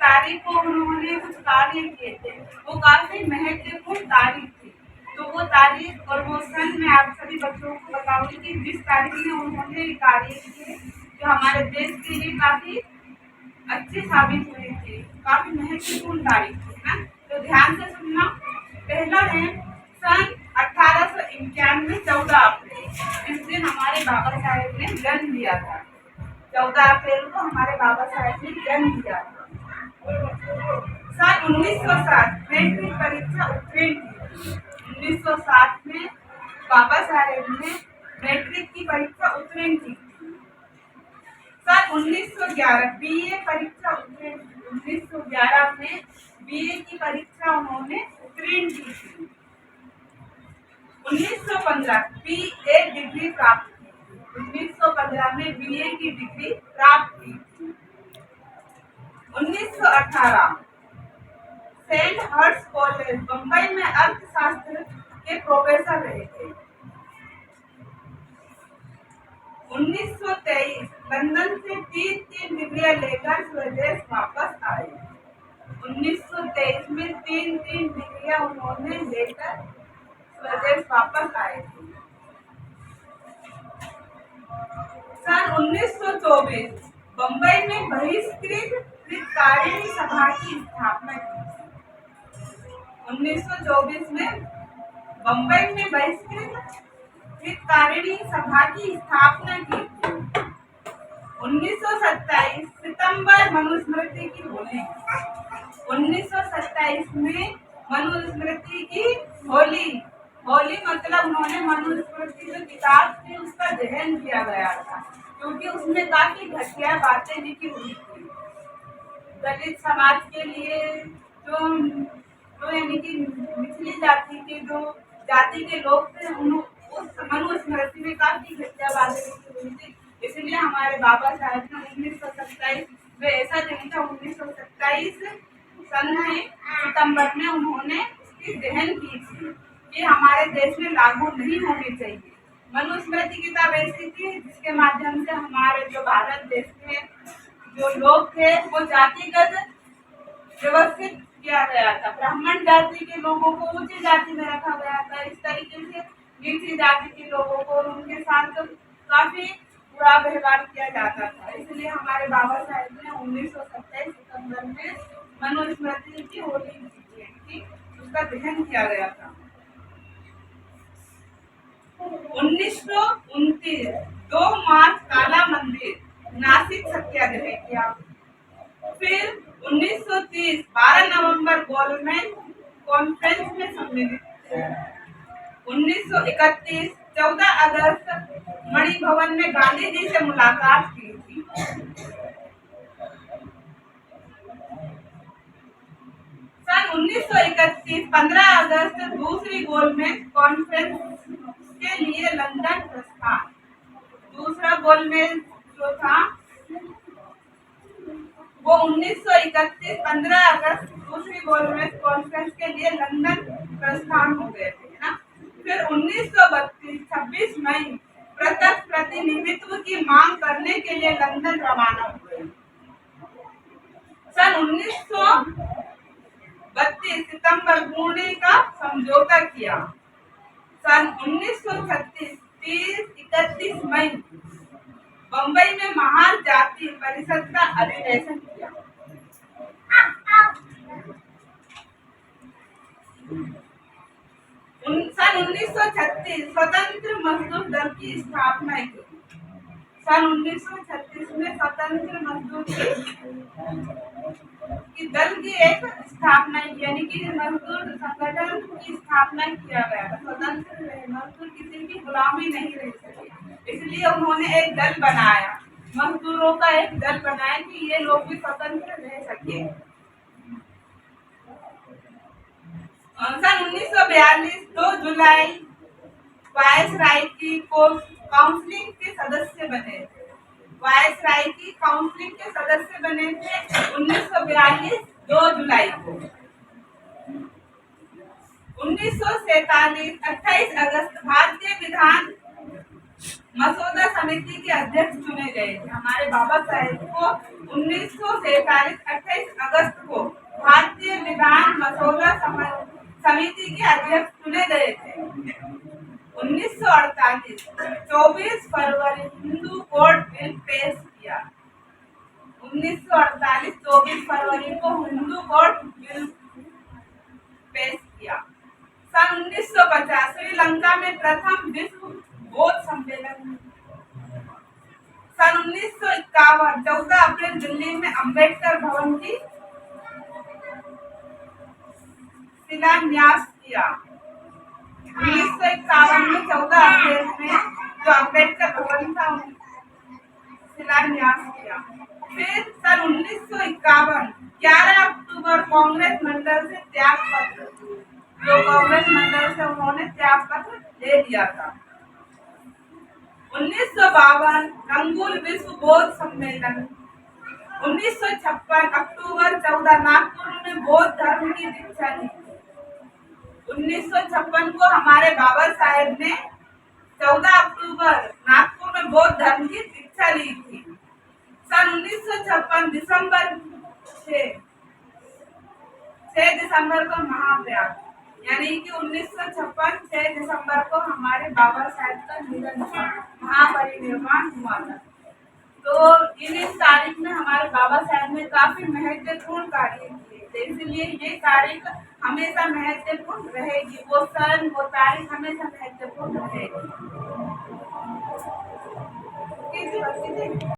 तारीख को उन्होंने कुछ कार्य किए थे, वो काफी महत्वपूर्ण तारीख थी। तो वो तारीख और वो सन मैं आप सभी बच्चों को बताऊंगी कि जिस तारीख में उन्होंने कार्य किए जो हमारे देश के लिए काफी अच्छे साबित हुए थे, काफी महत्वपूर्ण तारीख थी ना। तो ध्यान से सुनना। पहला है सन 1891 14 अप्रैल। इस दिन हमारे बाबा साहेब ने जन्म लिया था। 14 अप्रैल को हमारे बाबा साहेब ने जन्म लिया था। सन 1907 मैट्रिक परीक्षा उत्तीर्ण की। 1907 में बाबा साहेब ने मैट्रिक की परीक्षा उत्तीर्ण की। सन 1911 बीए परीक्षा उत्तीर्ण की। 1911 में बीए की परीक्षा उन्होंने उत्तीर्ण की थी। 1915 बीए डिग्री प्राप्त की। 1915 में बीए की डिग्री प्राप्त की। 1918 सेंट हर्ट्स कॉलेज बंबई में अर्थशास्त्र के प्रोफेसर रहे थे। 1923 लंदन से तीन डिग्रियां लेकर स्वदेश वापस आए। 1923 में तीन डिग्रियां उन्होंने लेकर स्वदेश वापस आए थे। सन 1924 बंबई में बहिष्कृत हितकारिणी सभा की स्थापना की। 1924 में बंबई में बहिष्कृत हितकारिणी सभा की स्थापना की थी। 1927 सितंबर मनुस्मृति की होली। 1927 में मनुस्मृति की होली। होली मतलब उन्होंने मनुस्मृति जो किताब थी उसका दहन किया गया था, क्योंकि उसमें काफी घटिया बातें लिखी हुई थी। दलित समाज के लिए जो यानी कि निचली जाति के जो जाति के लोग थे उस मनुस्मृति में काफी घटिया बातें लिखी हुई थी। इसलिए हमारे बाबा साहब ने 1927 में ऐसा दिन था 1927 सन में सितंबर में उन्होंने इसकी दहन की थी कि हमारे देश में लागू नहीं होनी चाहिए। मनुस्मृति किताब ऐसी थी जिसके माध्यम से हमारे जो भारत देश के जो लोग थे वो जातिगत व्यवस्थित किया गया था। ब्राह्मण जाति के लोगों को ऊंची जाति में रखा गया था। इस तरीके से नीची जाति के लोगों को उनके साथ काफी बुरा व्यवहार किया जाता था। इसलिए हमारे बाबा साहेब ने 1927 सितंबर में मनुस्मृति की होली की उसका दहन किया गया था। 1929 2 मार्च काला मंदिर नासिक सत्याग्रह किया। फिर 1930 12 नवंबर गोलमेज कॉन्फ्रेंस में सम्मिलित। 1931 14 अगस्त मणि भवन में गांधी जी से मुलाकात की थी। सन 1931 15 अगस्त दूसरी गोलमेज कॉन्फ्रेंस के लिए लंदन प्रस्थान। दूसरा गोलमेज जो था वो 1931 15 अगस्त दूसरी गोलमेज कॉन्फ्रेंस के लिए लंदन प्रस्थान हो गए थे ना। फिर 1932 26 मई प्रत्यक्ष प्रतिनिधित्व की मांग करने के लिए लंदन रवाना हुए। सन 1932 सितंबर पुणे का समझौता किया। सन 1936 30-31 मई बंबई में महान जाति परिषद का अधिवेशन किया। सन 1936 स्वतंत्र मजदूर दल की स्थापना की। सन 1936 में स्वतंत्र मजदूर की दल की एक स्थापना यानी कि मजदूर संगठन की स्थापना किया गया था। स्वतंत्र मजदूर किसी की गुलामी नहीं रह सके, इसलिए उन्होंने एक दल बनाया, मजदूरों का एक दल बनाया कि ये लोग भी स्वतंत्र रह सके। सन 1942 2 जुलाई वायसराय की काउंसिलिंग के सदस्य बने थे। वायसराय की काउंसिलिंग के सदस्य बने थे 1942 2 जुलाई को। 1947 28 अगस्त भारतीय विधान मसौदा समिति के अध्यक्ष चुने गए थे। हमारे बाबा साहेब को 1947 28 अगस्त को भारतीय विधान मसौदा समिति के अध्यक्ष चुने गए थे। 1948 24 फरवरी हिंदू कोड बिल पेश किया। 1948 24 फरवरी को हिंदू कोड बिल पेश किया। सन 1950 श्रीलंका में प्रथम विश्व बौद्ध सम्मेलन। सन 1951 14 अप्रैल दिल्ली में अंबेडकर भवन की शिलान्यास किया। 1951 में 14 अप्रैल में जो अम्बेडकर भवन था शिलान्यास किया। फिर सन 1951 11 अक्टूबर कांग्रेस मंडल से त्याग पत्र, जो कांग्रेस मंडल से उन्होंने त्याग पत्र दे दिया था। 1952 रंगून विश्व बौद्ध सम्मेलन। 1956 अक्टूबर 14 नागपुर में बौद्ध धर्म की दीक्षा ली। 1956 को हमारे बाबा साहेब ने 14 अक्टूबर नागपुर में बौद्ध धर्म की दीक्षा ली थी। सन 1956 दिसंबर 6 दिसंबर को महाप्रयाग, यानी कि 1956 6 दिसंबर को हमारे बाबा साहेब का निधन हुआ, महापरिनिर्वाण हुआ था। तो इस तारीख में हमारे बाबा साहब ने काफी महत्वपूर्ण कार्य किए थे, इसलिए ये तारीख हमेशा महत्वपूर्ण रहेगी। वो सन वो तारीख हमेशा महत्वपूर्ण रहेगी।